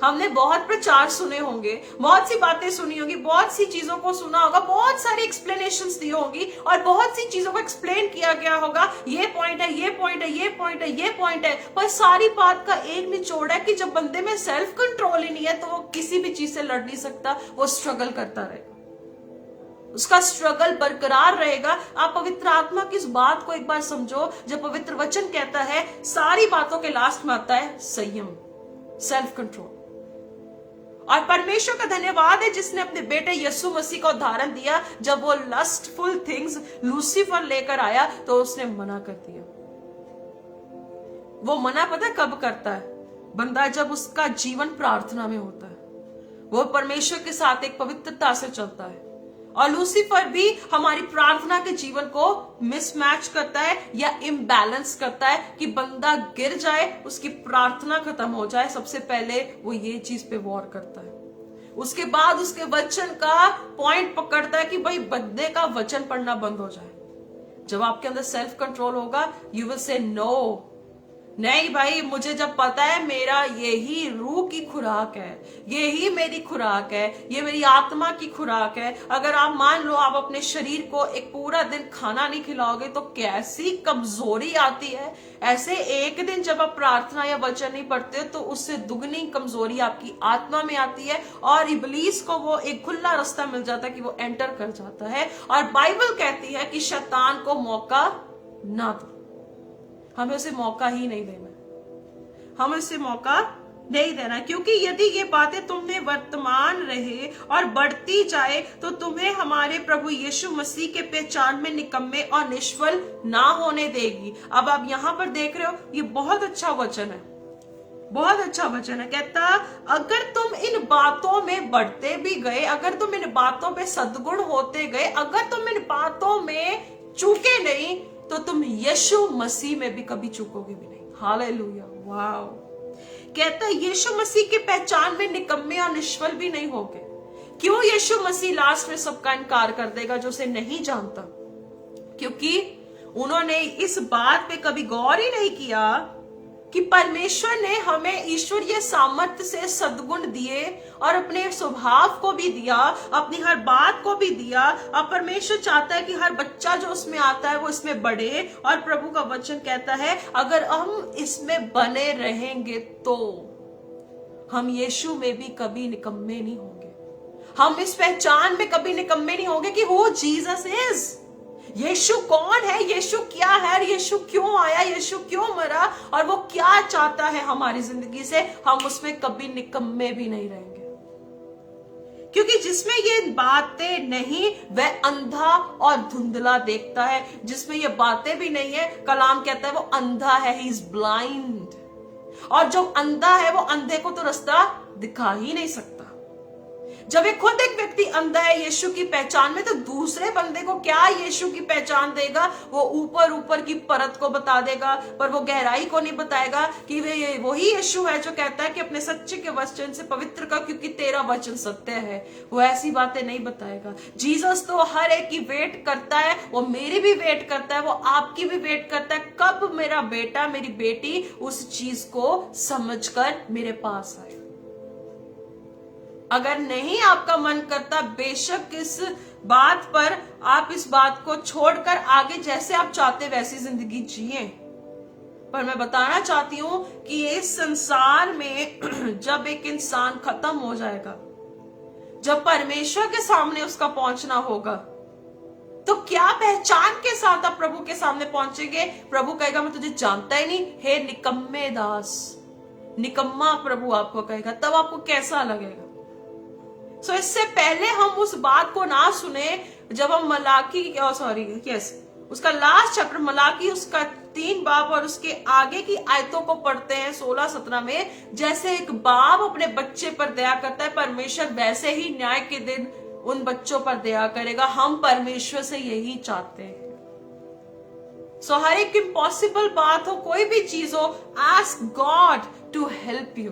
हमने बहुत प्रचार सुने होंगे, बहुत सी बातें सुनी होगी, बहुत सी चीजों को सुना होगा, बहुत सारी एक्सप्लेनेशंस दी होगी और बहुत सी चीजों को एक्सप्लेन किया गया होगा। ये पॉइंट है, ये पॉइंट है, ये पॉइंट है, ये पॉइंट है, पर सारी बात का एक निचोड़ है कि जब बंदे में सेल्फ कंट्रोल ही नहीं है तो वो किसी भी चीज से लड़ नहीं सकता, वो स्ट्रगल करता रहेगा, उसका स्ट्रगल बरकरार रहेगा। आप पवित्र आत्मा की इस बात को एक बार समझो। जब पवित्र वचन कहता है सारी बातों के लास्ट में आता है संयम, सेल्फ कंट्रोल। और परमेश्वर का धन्यवाद है जिसने अपने बेटे यीशु मसीह को उदाहरण दिया। जब वो लस्टफुल थिंग्स लूसीफर लेकर आया तो उसने मना कर दिया। वो मना पता कब करता है? बंदा जब उसका जीवन प्रार्थना में होता है, वो परमेश्वर के साथ एक पवित्रता से चलता है। और लूसीफर भी हमारी प्रार्थना के जीवन को मिसमैच करता है या इम्बैलेंस करता है कि बंदा गिर जाए, उसकी प्रार्थना खत्म हो जाए। सबसे पहले वो ये चीज पे वॉर करता है। उसके बाद उसके वचन का पॉइंट पकड़ता है कि भाई बंदे का वचन पढ़ना बंद हो जाए। जब आपके अंदर सेल्फ कंट्रोल होगा, यू विल से नो, नहीं भाई, मुझे जब पता है मेरा यही रूह की खुराक है, यही मेरी खुराक है, ये मेरी आत्मा की खुराक है। अगर आप मान लो आप अपने शरीर को एक पूरा दिन खाना नहीं खिलाओगे तो कैसी कमजोरी आती है। ऐसे एक दिन जब आप प्रार्थना या वचन नहीं पढ़ते तो उससे दुगनी कमजोरी आपकी आत्मा में आती है और इब्लीस को वो एक खुला रास्ता मिल जाता है कि वो एंटर कर जाता है। और बाइबल कहती है कि शैतान को मौका ना दो। हमें उसे मौका ही नहीं देना, हमें उसे मौका नहीं देना, क्योंकि यदि ये बातें तुम्हें वर्तमान रहे और बढ़ती जाए तो तुम्हें हमारे प्रभु यीशु मसीह के पहचान में निकम्मे और निष्फल ना होने देगी। अब आप यहां पर देख रहे हो, ये बहुत अच्छा वचन है, बहुत अच्छा वचन है। कहता अगर तुम इन बातों में बढ़ते भी गए, अगर तुम इन बातों पे सद्गुण होते गए, अगर तुम इन बातों में चूके नहीं, तो तुम यीशु मसीह में भी कभी चूकोगे भी नहीं। Hallelujah, wow. कहता यीशु मसीह की पहचान में निकम्मे और निष्फल भी नहीं होगे। क्यों यीशु मसीह लास्ट में सबका इनकार कर देगा जो उसे नहीं जानता? क्योंकि उन्होंने इस बात पे कभी गौर ही नहीं किया कि परमेश्वर ने हमें ईश्वरीय सामर्थ्य से सद्गुण दिए और अपने स्वभाव को भी दिया, अपनी हर बात को भी दिया। और परमेश्वर चाहता है कि हर बच्चा जो उसमें आता है वो इसमें बढ़े। और प्रभु का वचन कहता है अगर हम इसमें बने रहेंगे तो हम यीशु में भी कभी निकम्मे नहीं होंगे। हम इस पहचान में कभी निकम्मे नहीं होंगे कि हु जीसस इज, यीशु कौन है, यीशु क्या है, यीशु क्यों आया, यीशु क्यों मरा और वो क्या चाहता है हमारी जिंदगी से। हम उसमें कभी निकम्मे भी नहीं रहेंगे, क्योंकि जिसमें ये बातें नहीं वह अंधा और धुंधला देखता है। जिसमें ये बातें भी नहीं है, कलाम कहता है वो अंधा है, ही इज ब्लाइंड। और जो अंधा है वो अंधे को तो रास्ता दिखा ही नहीं सकता। जब एक खुद एक व्यक्ति अंधा है यीशु की पहचान में, तो दूसरे बंदे को क्या यीशु की पहचान देगा? वो ऊपर ऊपर की परत को बता देगा, पर वो गहराई को नहीं बताएगा कि वे वही यीशु है जो कहता है कि अपने सच्चे के वचन से पवित्र का, क्योंकि तेरा वचन सत्य है। वो ऐसी बातें नहीं बताएगा। जीसस तो हर एक की वेट करता है, वो मेरी भी वेट करता है, वो आपकी भी वेट करता है। कब मेरा बेटा मेरी बेटी उस चीज को समझकर मेरे पास आए। अगर नहीं आपका मन करता, बेशक इस बात पर आप इस बात को छोड़कर आगे जैसे आप चाहते वैसी जिंदगी जिए। पर मैं बताना चाहती हूं कि इस संसार में जब एक इंसान खत्म हो जाएगा, जब परमेश्वर के सामने उसका पहुंचना होगा, तो क्या पहचान के साथ आप प्रभु के सामने पहुंचेंगे? प्रभु कहेगा मैं तुझे जानता ही नहीं, हे निकम्मे दास, निकम्मा प्रभु आपको कहेगा। तब आपको कैसा लगेगा? सो इससे पहले हम उस बात को ना सुने, जब हम उसका लास्ट चैप्टर मलाकी उसका 3 बाब और उसके आगे की आयतों को पढ़ते हैं 16-17 में, जैसे एक बाप अपने बच्चे पर दया करता है, परमेश्वर वैसे ही न्याय के दिन उन बच्चों पर दया करेगा। हम परमेश्वर से यही चाहते हैं। सो हर एक इम्पॉसिबल बात हो, कोई भी चीज हो, ask God to help you.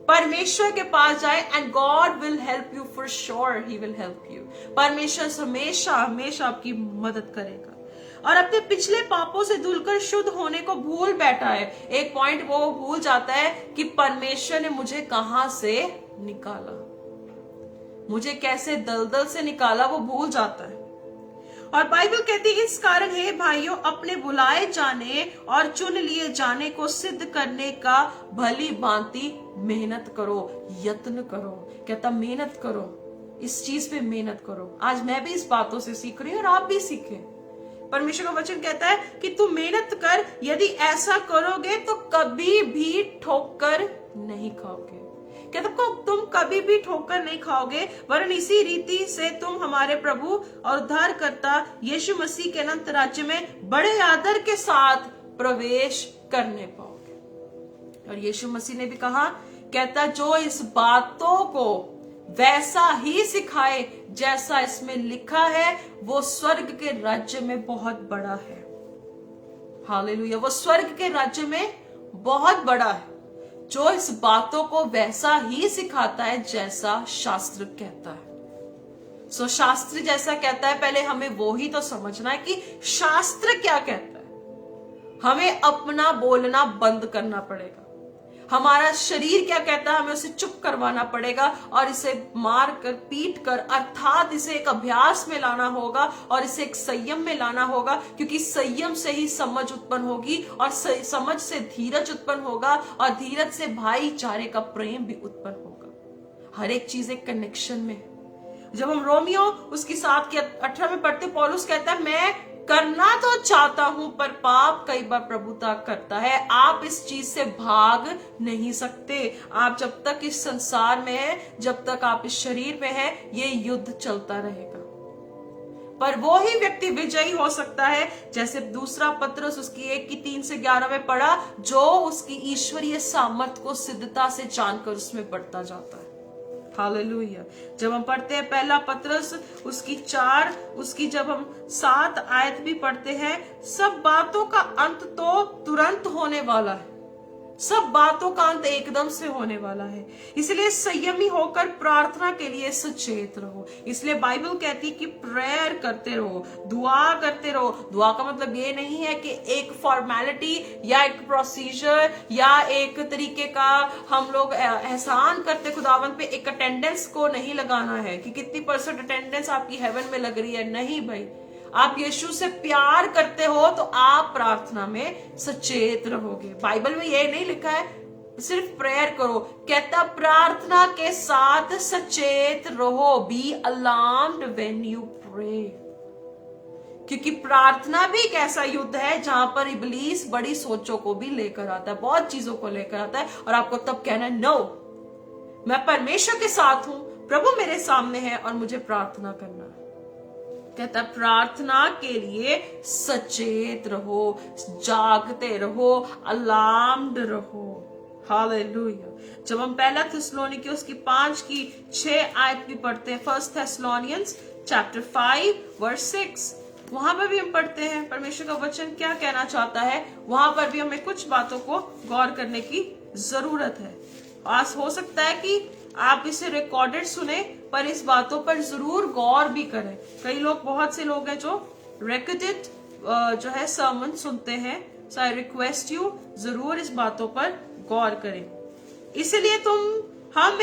परमेश्वर के पास जाए and God will help you, for sure he will help you. परमेश्वर हमेशा हमेशा आपकी मदद करेगा। और अपने पिछले पापों से धुलकर शुद्ध होने को भूल बैठा है। एक पॉइंट वो भूल जाता है कि परमेश्वर ने मुझे कहां से निकाला, मुझे कैसे दलदल से निकाला, वो भूल जाता है। और बाइबल कहती है इस कारण हे भाइयों, अपने बुलाए जाने और चुन लिए जाने को सिद्ध करने का भली भांति मेहनत करो, यत्न करो। कहता मेहनत करो, इस चीज पे मेहनत करो। आज मैं भी इस बातों से सीख रही हूं और आप भी सीखें। परमेश्वर का वचन कहता है कि तुम मेहनत कर, यदि ऐसा करोगे तो कभी भी ठोकर नहीं खाओगे। कहता तुम कभी भी ठोकर नहीं खाओगे, वरन इसी रीति से तुम हमारे प्रभु और उद्धारकर्ता यीशु मसीह के अनंत राज्य में बड़े आदर के साथ प्रवेश करने पाओगे। और यीशु मसीह ने भी कहा, कहता जो इस बातों को वैसा ही सिखाए जैसा इसमें लिखा है, वो स्वर्ग के राज्य में बहुत बड़ा है। हालेलुया, वो स्वर्ग के राज्य में बहुत बड़ा है, जो इस बातों को वैसा ही सिखाता है जैसा शास्त्र कहता है। सो शास्त्र जैसा कहता है, पहले हमें वो ही तो समझना है कि शास्त्र क्या कहता है। हमें अपना बोलना बंद करना पड़ेगा। हमारा शरीर क्या कहता है, हमें उसे चुप करवाना पड़ेगा और इसे मार कर, पीट कर, अर्थात इसे एक अभ्यास में लाना होगा और इसे एक संयम में लाना होगा, क्योंकि संयम से ही समझ उत्पन्न होगी और समझ से धीरज उत्पन्न होगा और धीरज से भाईचारे का प्रेम भी उत्पन्न होगा। हर एक चीज एक कनेक्शन में। जब हम रोमियो उसकी 7 के 18 में पढ़ते, पौलुस कहता है मैं करना तो चाहता हूं पर पाप कई बार प्रभुता करता है। आप इस चीज से भाग नहीं सकते। आप जब तक इस संसार में है, जब तक आप इस शरीर में है, ये युद्ध चलता रहेगा। पर वो ही व्यक्ति विजयी हो सकता है, जैसे दूसरा पत्रस उसकी 1:3-11 में पढ़ा, जो उसकी ईश्वरीय सामर्थ को सिद्धता से जानकर उसमें बढ़ता जाता है। हालेलुया। जब हम पढ़ते हैं पहला पत्रस उसकी 4, उसकी जब हम 7 आयत भी पढ़ते हैं, सब बातों का अंत तो तुरंत होने वाला है। सब बातों का अंत एकदम से होने वाला है। इसलिए संयमी होकर प्रार्थना के लिए सचेत रहो। इसलिए बाइबल कहती है कि प्रेयर करते रहो, दुआ करते रहो। दुआ का मतलब ये नहीं है कि एक फॉर्मेलिटी या एक प्रोसीजर या एक तरीके का हम लोग एहसान करते खुदावंत पे, एक अटेंडेंस को नहीं लगाना है कि कितनी % अटेंडेंस आपकी हेवन में लग रही है। नहीं भाई, आप यीशु से प्यार करते हो तो आप प्रार्थना में सचेत रहोगे। बाइबल में ये नहीं लिखा है सिर्फ प्रेयर करो, कहता प्रार्थना के साथ सचेत रहो। Be alarmed when you pray. क्योंकि प्रार्थना भी एक ऐसा युद्ध है जहां पर इब्लीस बड़ी सोचों को भी लेकर आता है, बहुत चीजों को लेकर आता है, और आपको तब कहना है नो, मैं परमेश्वर के साथ हूं, प्रभु मेरे सामने है और मुझे प्रार्थना करना है। कहता प्रार्थना के लिए सचेत रहो, जागते रहो, अलार्म्ड रहो। हालेलुया। जब हम पहला थिस्सलुनीकी उसकी 5:6 आयत भी पढ़ते हैं, 1 Thessalonians chapter 5:6, वहां पर भी हम पढ़ते हैं परमेश्वर का वचन क्या कहना चाहता है। वहां पर भी हमें कुछ बातों को गौर करने की जरूरत है। आज हो सकता है कि आप इसे रिकॉर्डेड सुने, पर इस बातों पर जरूर गौर भी करें। कई लोग, बहुत से लोग हैं जो रिकॉर्डेड जो है सर्मन सुनते हैं। सो आई रिक्वेस्ट यू, जरूर इस बातों पर गौर करें। इसलिए तुम हम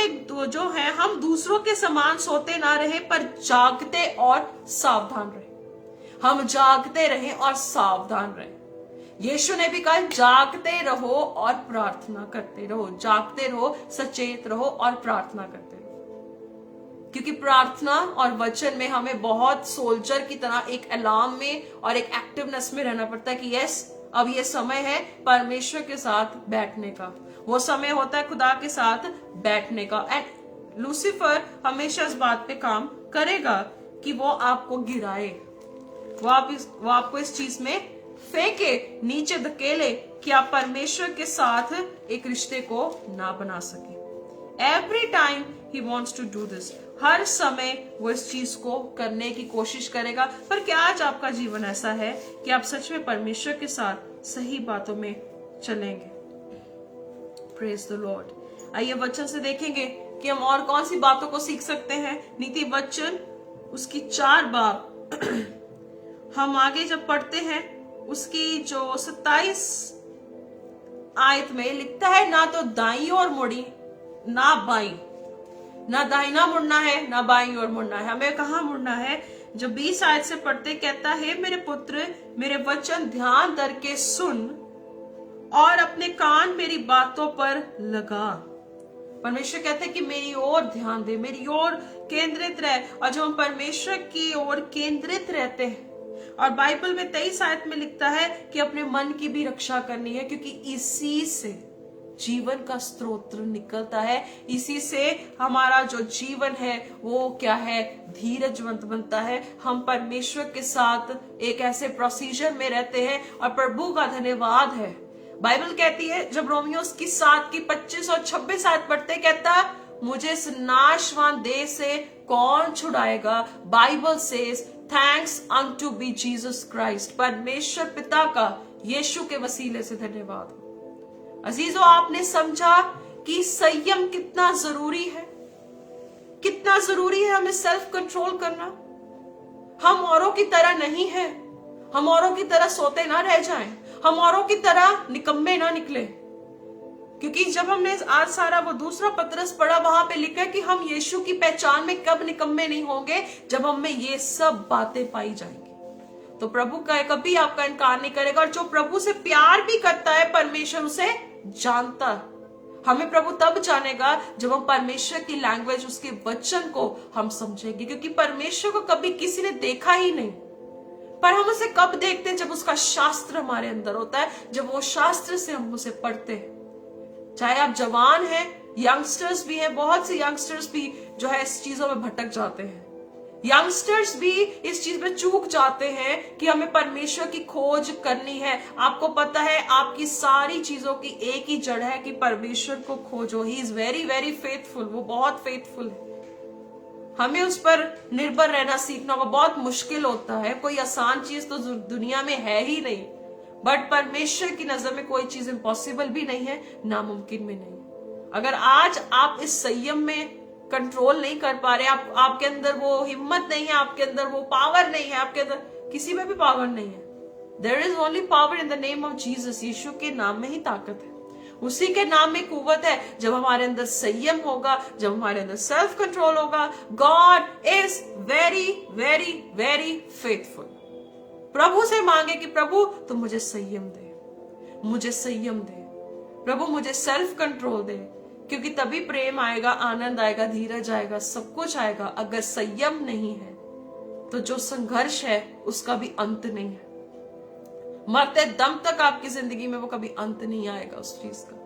जो है हम दूसरों के समान सोते ना रहे, पर जागते और सावधान रहे। हम जागते रहें और सावधान रहें। यीशु ने भी कहा जागते रहो और प्रार्थना करते रहो, जागते रहो, सचेत रहो और प्रार्थना करते रहो। क्योंकि प्रार्थना और वचन में हमें बहुत सोल्जर की तरह एक अलार्म में और एक एक्टिवनेस में रहना पड़ता है कि यस, अब ये समय है परमेश्वर के साथ बैठने का। वो समय होता है खुदा के साथ बैठने का। एंड लूसीफर हमेशा इस बात पे काम करेगा कि वो आपको गिराए, वो आपको इस चीज में फेंके, नीचे धकेले कि आप परमेश्वर के साथ एक रिश्ते को ना बना सके। Every time he wants to do this. हर समय वो इस चीज को करने की कोशिश करेगा। पर क्या आज आपका जीवन ऐसा है कि आप सच में परमेश्वर के साथ सही बातों में चलेंगे? Praise the Lord. आइए वचन से देखेंगे कि हम और कौन सी बातों को सीख सकते हैं। नीति वचन उसकी 4 बाब हम आगे जब पढ़ते हैं, उसकी जो 27 आयत में लिखता है, ना तो दाईं ओर मुड़ी ना बाईं, ना दाहिना मुड़ना है ना बाईं ओर मुड़ना है। हमें कहाँ मुड़ना है? जो 20 आयत से पढ़ते कहता है, मेरे पुत्र मेरे वचन ध्यान करके सुन और अपने कान मेरी बातों पर लगा। परमेश्वर कहते हैं कि मेरी ओर ध्यान दे, मेरी ओर केंद्रित रहे। और जब हम परमेश्वर की ओर केंद्रित रहते हैं, और बाइबल में 23 आयत में लिखता है कि अपने मन की भी रक्षा करनी है, क्योंकि इसी से जीवन का स्रोत निकलता है। इसी से हमारा जो जीवन है वो क्या है? धीरजवंत बनता है। हम परमेश्वर के साथ एक ऐसे प्रोसीजर में रहते हैं और प्रभु का धन्यवाद है। बाइबल कहती है, जब रोमियो की 7 की 25 और 26 आयत पढ़ते, कहता मुझे इस नाशवान देह से कौन छुड़ाएगा? Bible says thanks unto be Jesus Christ. परमेश्वर पिता का यीशु के वसीले से धन्यवाद। अजीजों, आपने समझा कि संयम कितना जरूरी है, कितना जरूरी है हमें सेल्फ कंट्रोल करना। हम औरों की तरह नहीं है, हम औरों की तरह सोते ना रह जाएं, हम औरों की तरह निकम्मे ना निकले। क्योंकि जब हमने आज सारा वो दूसरा पत्रस पढ़ा, वहां पे लिखा है कि हम यीशु की पहचान में कब निकम्मे नहीं होंगे? जब हम में ये सब बातें पाई जाएंगी। तो प्रभु का कभी आपका इनकार नहीं करेगा। और जो प्रभु से प्यार भी करता है, परमेश्वर उसे जानता। हमें प्रभु तब जानेगा जब हम परमेश्वर की लैंग्वेज, उसके वचन को हम समझेंगे। क्योंकि परमेश्वर को कभी किसी ने देखा ही नहीं, पर हम उसे कब देखते हैं? जब उसका शास्त्र हमारे अंदर होता है, जब वो शास्त्र से हम उसे पढ़ते हैं। चाहे आप जवान हैं, यंगस्टर्स भी हैं, बहुत से यंगस्टर्स भी जो है इस चीजों में भटक जाते हैं। यंगस्टर्स भी इस चीज में चूक जाते हैं कि हमें परमेश्वर की खोज करनी है। आपको पता है, आपकी सारी चीजों की एक ही जड़ है कि परमेश्वर को खोजो। ही इज वेरी वेरी फेथफुल, वो बहुत फेथफुल है। हमें उस पर निर्भर रहना सीखना होगा। बहुत मुश्किल होता है, कोई आसान चीज तो दुनिया में है ही नहीं। बट परमेश्वर की नजर में कोई चीज इम्पॉसिबल भी नहीं है, नामुमकिन भी नहीं। अगर आज आप इस संयम में कंट्रोल नहीं कर पा रहे, आपके अंदर वो हिम्मत नहीं है, आपके अंदर वो पावर नहीं है, आपके अंदर किसी में भी पावर नहीं है। There is only power in the name of Jesus. यीशु के नाम में ही ताकत है, उसी के नाम में कुवत है। जब हमारे अंदर संयम होगा, जब हमारे अंदर सेल्फ कंट्रोल होगा, God is very very very faithful. प्रभु से मांगे कि प्रभु तुम मुझे संयम दे, मुझे संयम दे, प्रभु मुझे सेल्फ कंट्रोल दे। क्योंकि तभी प्रेम आएगा, आनंद आएगा, धीरज आएगा, सब कुछ आएगा। अगर संयम नहीं है तो जो संघर्ष है उसका भी अंत नहीं है। मरते दम तक आपकी जिंदगी में वो कभी अंत नहीं आएगा उस चीज का,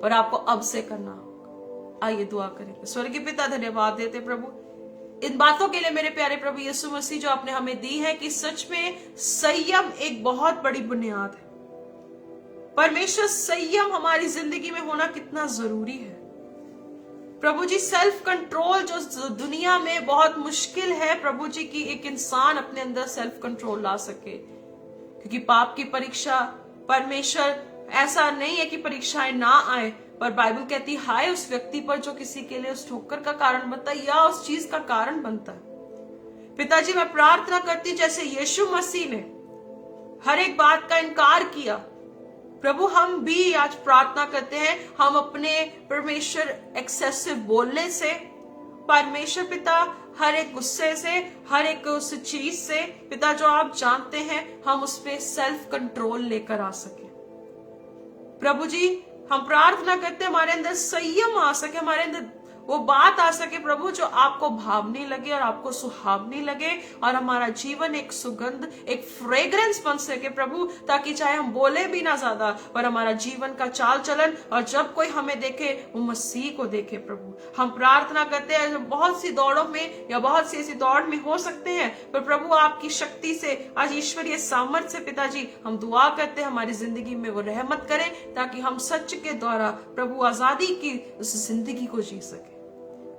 पर आपको अब से करना होगा। आइए दुआ करेंगे। स्वर्गीय पिता, धन्यवाद देते प्रभु इन बातों के लिए, मेरे प्यारे प्रभु यीशु मसीह, जो आपने हमें दी है कि सच में संयम एक बहुत बड़ी बुनियाद है। परमेश्वर, संयम हमारी जिंदगी में होना कितना जरूरी है प्रभु जी। सेल्फ कंट्रोल जो दुनिया में बहुत मुश्किल है प्रभु जी, की एक इंसान अपने अंदर सेल्फ कंट्रोल ला सके। क्योंकि पाप की परीक्षा, परमेश्वर ऐसा नहीं है कि परीक्षाएं ना आए, पर बाइबल कहती हाय उस व्यक्ति पर जो किसी के लिए उस ठोकर का कारण बनता है या उस चीज का कारण बनता है। पिताजी, मैं प्रार्थना करती जैसे यीशु मसीह ने हर एक बात का इनकार किया, प्रभु हम भी आज प्रार्थना करते हैं, हम अपने परमेश्वर एक्सेसिव बोलने से, परमेश्वर पिता हर एक गुस्से से, हर एक उस चीज से पिता जो आप जानते हैं, हम उस पे सेल्फ कंट्रोल लेकर आ सके। प्रभु जी हम प्रार्थना करते हैं हमारे अंदर संयम आ सके, हमारे अंदर वो बात आ सके प्रभु जो आपको भावनी लगे और आपको सुहावनी लगे, और हमारा जीवन एक सुगंध, एक फ्रेग्रेंस बन सके प्रभु, ताकि चाहे हम बोले भी ना ज्यादा, पर हमारा जीवन का चाल चलन और जब कोई हमें देखे वो मसीह को देखे। प्रभु हम प्रार्थना करते हैं, बहुत सी दौड़ों में या बहुत सी ऐसी दौड़ में हो सकते हैं, पर प्रभु आपकी शक्ति से, आज ईश्वरीय सामर्थ्य से पिताजी हम दुआ करते हैं हमारी जिंदगी में वो रहमत करें, ताकि हम सच के द्वारा प्रभु आजादी की उस जिंदगी को जी सके।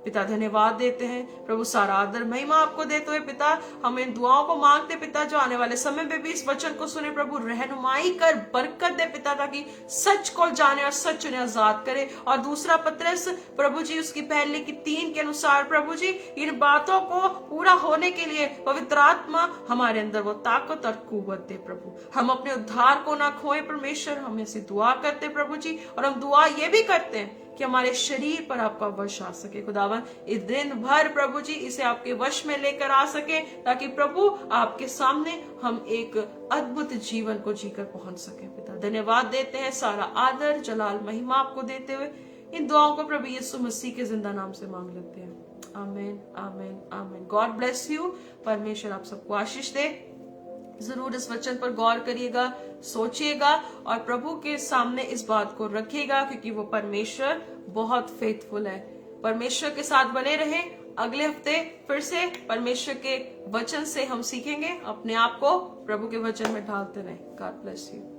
पिता धन्यवाद देते हैं प्रभु, सारा आदर महिमा आपको देते हुए पिता हम इन दुआओं को मांगते पिता, जो आने वाले समय में भी इस वचन को सुने प्रभु, रहनुमाई कर बरकत दे पिता, ताकि सच को जाने और सच उन्हें आजाद करे। और दूसरा पत्रस प्रभु जी उसकी पहले की 3 के अनुसार प्रभु जी इन बातों को पूरा होने के लिए पवित्र आत्मा हमारे अंदर वो ताकत और कुव्वत दे प्रभु, हम अपने उद्धार को ना खोए परमेश्वर, हम ऐसी दुआ करते प्रभु जी। और हम दुआ ये भी करते हैं कि हमारे शरीर पर आपका वश आ सके खुदावन, इस दिन भर प्रभु जी इसे आपके वश में लेकर आ सके, ताकि प्रभु आपके सामने हम एक अद्भुत जीवन को जीकर पहुंच सके। पिता धन्यवाद देते हैं, सारा आदर जलाल महिमा आपको देते हुए इन दुआओं को प्रभु यीशु मसीह के जिंदा नाम से मांग लेते हैं। आमीन आमीन आमीन। God bless you. परमेश्वर आप सबको आशीष दे। जरूर इस वचन पर गौर करिएगा, सोचिएगा और प्रभु के सामने इस बात को रखिएगा, क्योंकि वो परमेश्वर बहुत फेथफुल है। परमेश्वर के साथ बने रहें। अगले हफ्ते फिर से परमेश्वर के वचन से हम सीखेंगे, अपने आप को प्रभु के वचन में ढालते रहें। God bless you.